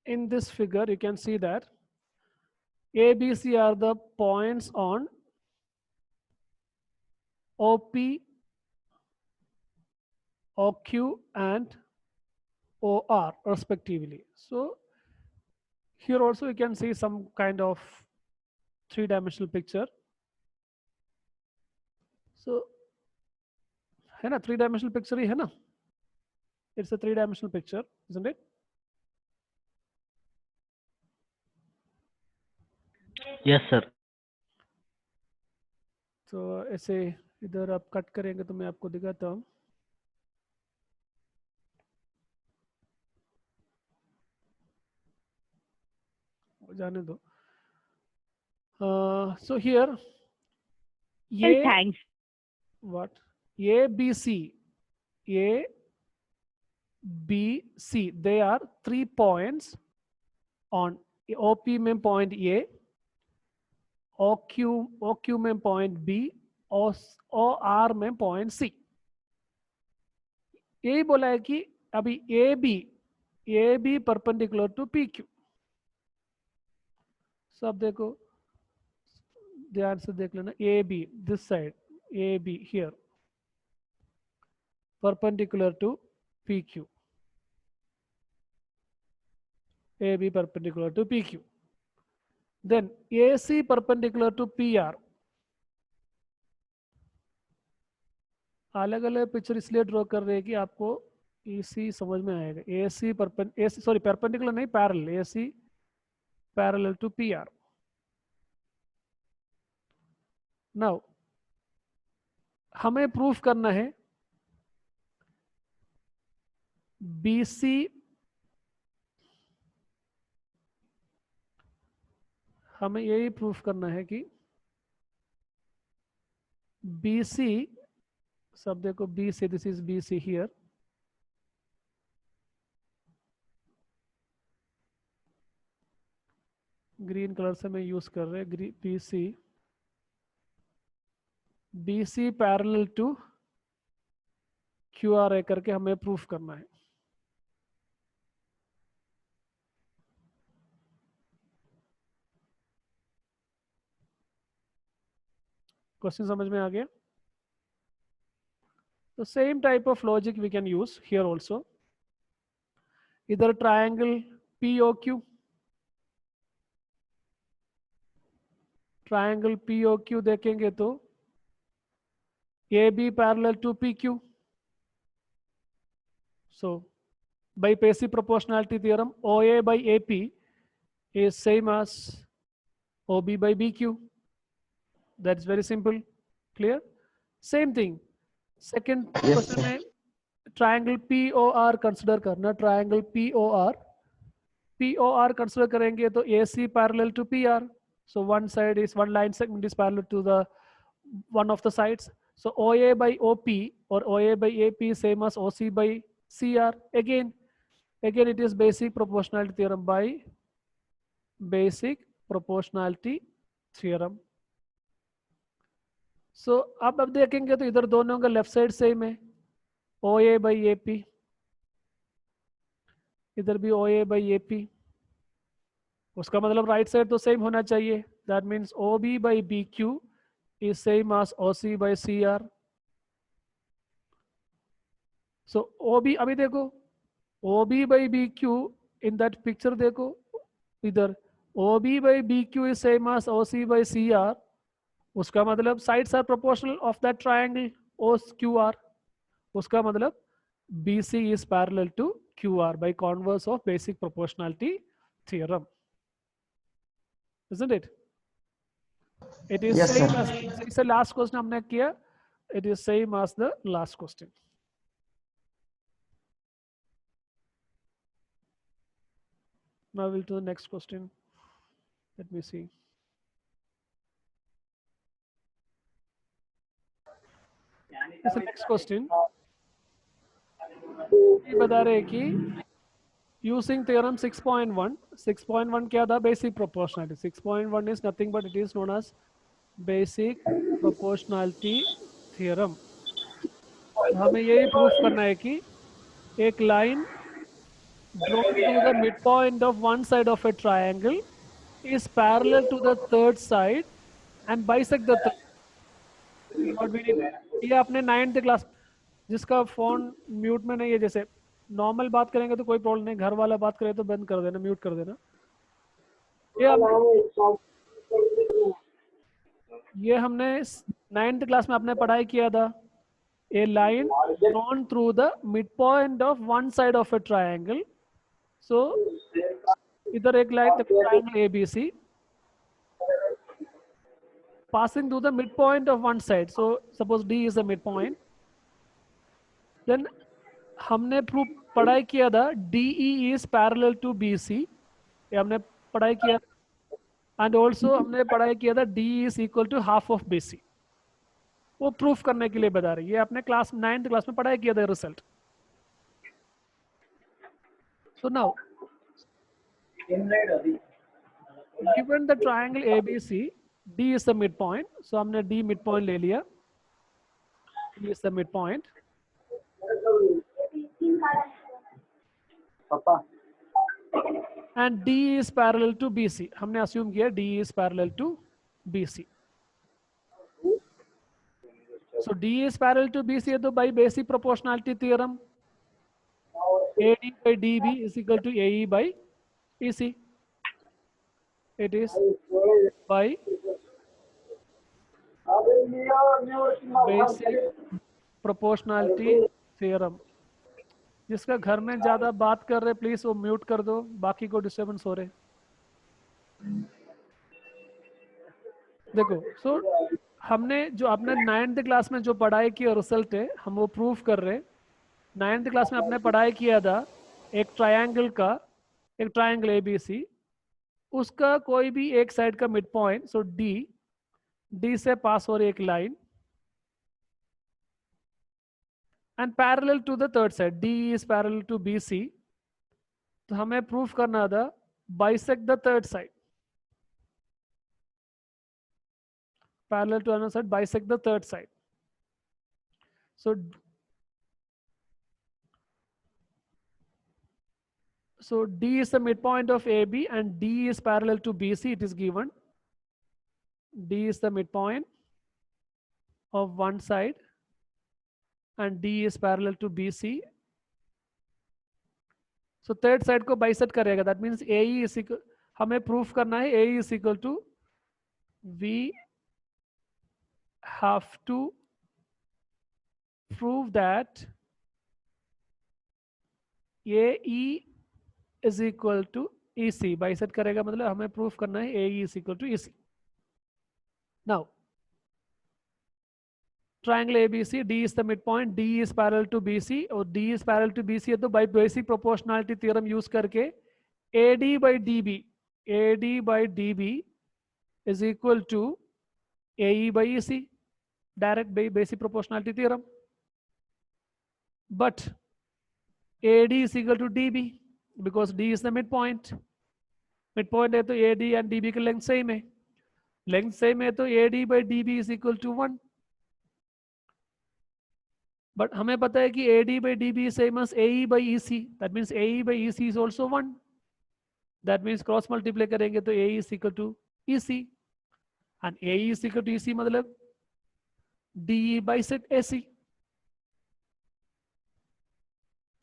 in this figure you can see that A, B, C are the points on OP, OQ and OR respectively. So here also you can see some kind of three-dimensional picture. So है ना, three-dimensional picture ही है ना? It's a three-dimensional picture, isn't it? Yes, sir. तो ऐसे इधर आप cut करेंगे तो मैं आपको दिखाता हूँ. जाने दो. So here Well, ये thanks. what? A, B, C. A, B, C. They are 3 points on OP में point A, OQ में point B, OR में point C. यही बोला है कि अभी AB perpendicular to PQ. सब देखो, ध्यान से देख लेना. AB this side, AB here perpendicular to PQ. AB perpendicular to PQ. Then AC perpendicular to PR. अलग अलग पिक्चर इसलिए ड्रॉ कर रहे हैं कि आपको AC समझ में आएगा. AC परपेंडिकुलर नहीं, parallel. AC parallel to PR. Now हमें प्रूफ करना है BC हमें यही प्रूफ करना है कि BC सब देखो, BC this is BC here. Green colour से मैं यूज कर रहे हैं. BC पैरेलल टू QRA करके हमें प्रूफ करना है. क्वेश्चन समझ में आ गया? The same type of logic we can use here also. Either triangle POQ. Triangle POQ देखेंगे तो AB parallel to PQ. So by basic proportionality theorem, OA by AP is same as OB by BQ. That's very simple. Clear? Same thing. Second question में triangle POR consider करना. Triangle POR consider करेंगे तो AC parallel to PR. So one line segment is parallel to the one of the sides. So OA by OP or OA by AP is same as OC by CR. Again it is basic proportionality theorem by basic proportionality theorem. So अब देखेंगे तो इधर दोनों का left side same है. OA by AP, इधर भी OA by AP. उसका मतलब राइट साइड तो सेम होना चाहिए. That means OB by BQ is same as OC by CR. So OB अभी देखो, OB by BQ in that picture देखो, इधर OB by BQ is same as OC by CR. उसका मतलब sides are proportional of that triangle OQR. उसका मतलब BC is parallel to QR by converse of basic proportionality theorem. Isn't it? It is Yes, same sir. as it's the last question हमने किया. It is same as the last question. Now we'll to the next question. Let me see. It's the next question. ये बता रहे कि using theorem 6.1 क्या था? Basic proportionality. 6.1 is nothing but it is known as basic proportionality theorem. हमें यही proof करना है कि एक line drawn to the midpoint of one side of a triangle is parallel to the third side and bisect the third. What we need, ये आपने 9th class, जिसका phone mute में नहीं है, जैसे नॉर्मल बात करेंगे तो कोई प्रॉब्लम नहीं, घर वाला बात करे तो बंद कर देना, म्यूट कर देना। ये हमने 9th क्लास में आपने पढ़ाई किया था। A line drawn through the midpoint of one side of a triangle. So इधर एक line triangle ABC passing through the midpoint of one side. So suppose D is the midpoint. Then हमने proof पढ़ाई किया था DE is parallel to BC. ये हमने पढ़ाई किया, एंड ऑल्सो हमने पढ़ाई किया था DE is equal to half of BC. वो प्रूफ करने के लिए बता रही है, ये आपने क्लास 9th क्लास में पढ़ाई किया था result. So now given the triangle ABC, D is the midpoint, so हमने D midpoint ले लिया, D is the midpoint, and D is parallel to BC. हमने assume किया D is parallel to BC. So D is parallel to BC है तो by basic proportionality theorem AD by DB is equal to AE by EC. It is by basic proportionality theorem. जिसका घर में ज्यादा बात कर रहे प्लीज वो म्यूट कर दो, बाकी को डिस्टर्बेंस हो रहे। देखो, सो हमने जो आपने 9th क्लास में जो पढ़ाई की और रिजल्ट है हम वो प्रूफ कर रहे। 9th क्लास में आपने पढ़ाई किया था एक ट्रायंगल का, एक ट्रायंगल ABC, उसका कोई भी एक साइड का मिड पॉइंट, सो डी से पास हो रही एक line and parallel to the third side, D is parallel to BC, तो हमें प्रूफ करना था bisect the third side, parallel to another side, bisect the third side. So D is the midpoint of AB and D is parallel to BC. It is given. D is the midpoint of one side and D is parallel to BC. So third side को bisect करेगा. That means AE is equal, हमें proof करना है AE is equal to, we have to prove that AE is equal to EC. Bisect करेगा मतलब हमें proof करना है AE is equal to EC. Now triangle ABC, D is the midpoint, D is parallel to BC और D is parallel to BC है तो by basic proportionality theorem use करके AD by DB is equal to AE by EC, direct by basic proportionality theorem. But AD is equal to DB because D is the midpoint. Midpoint है तो AD and DB की length same है, length same है तो AD by DB is equal to 1. But हमें पता है कि AD by DB is same as AE by EC. That means AE by EC is also 1. That means cross multiply करेंगे तो AE is equal to EC and AE is equal to EC मतलब DE bisect AC.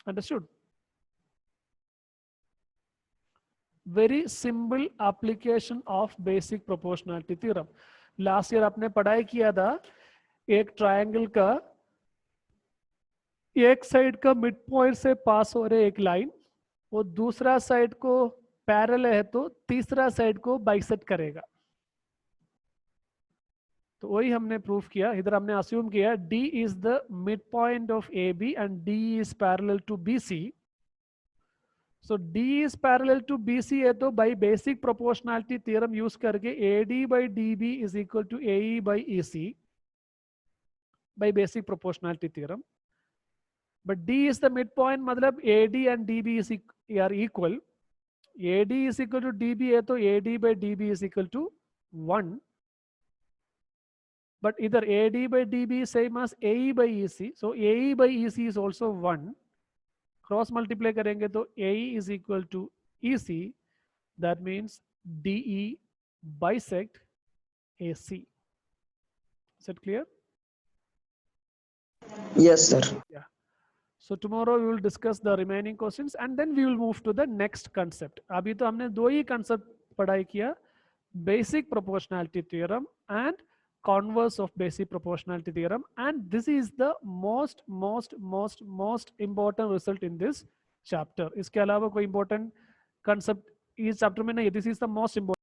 Understood? Very simple application of basic proportionality theorem. Last year आपने पढ़ाई किया था एक triangle का एक साइड का मिड पॉइंट से पास हो रहे एक लाइन, वो दूसरा साइड को पैरेलल है तो तीसरा साइड को बाइसेक्ट करेगा। तो वही हमने प्रूफ किया। इधर हमने अस्यूम किया D is the midpoint of AB and D is parallel to BC. So D is parallel to BC है तो by basic proportionality theorem use करके AD by DB is equal to AE by EC by basic proportionality theorem. But D is the midpoint मतलब AD and DB are equal. AD is equal to DB है तो AD by DB is equal to 1. But either AD by DB is same as AE by EC. So AE by EC is also 1. Cross multiply करेंगे तो AE is equal to EC, that means DE bisect AC. Is it clear? Yes, sir. Yeah. So tomorrow we will discuss the remaining questions and then we will move to the next concept. अभी तो हमने दो ही concept पढ़ाई किया, basic proportionality theorem and converse of basic proportionality theorem, and this is the most important result in this chapter. इसके अलावा कोई important concept इस chapter में नहीं है. This is the most important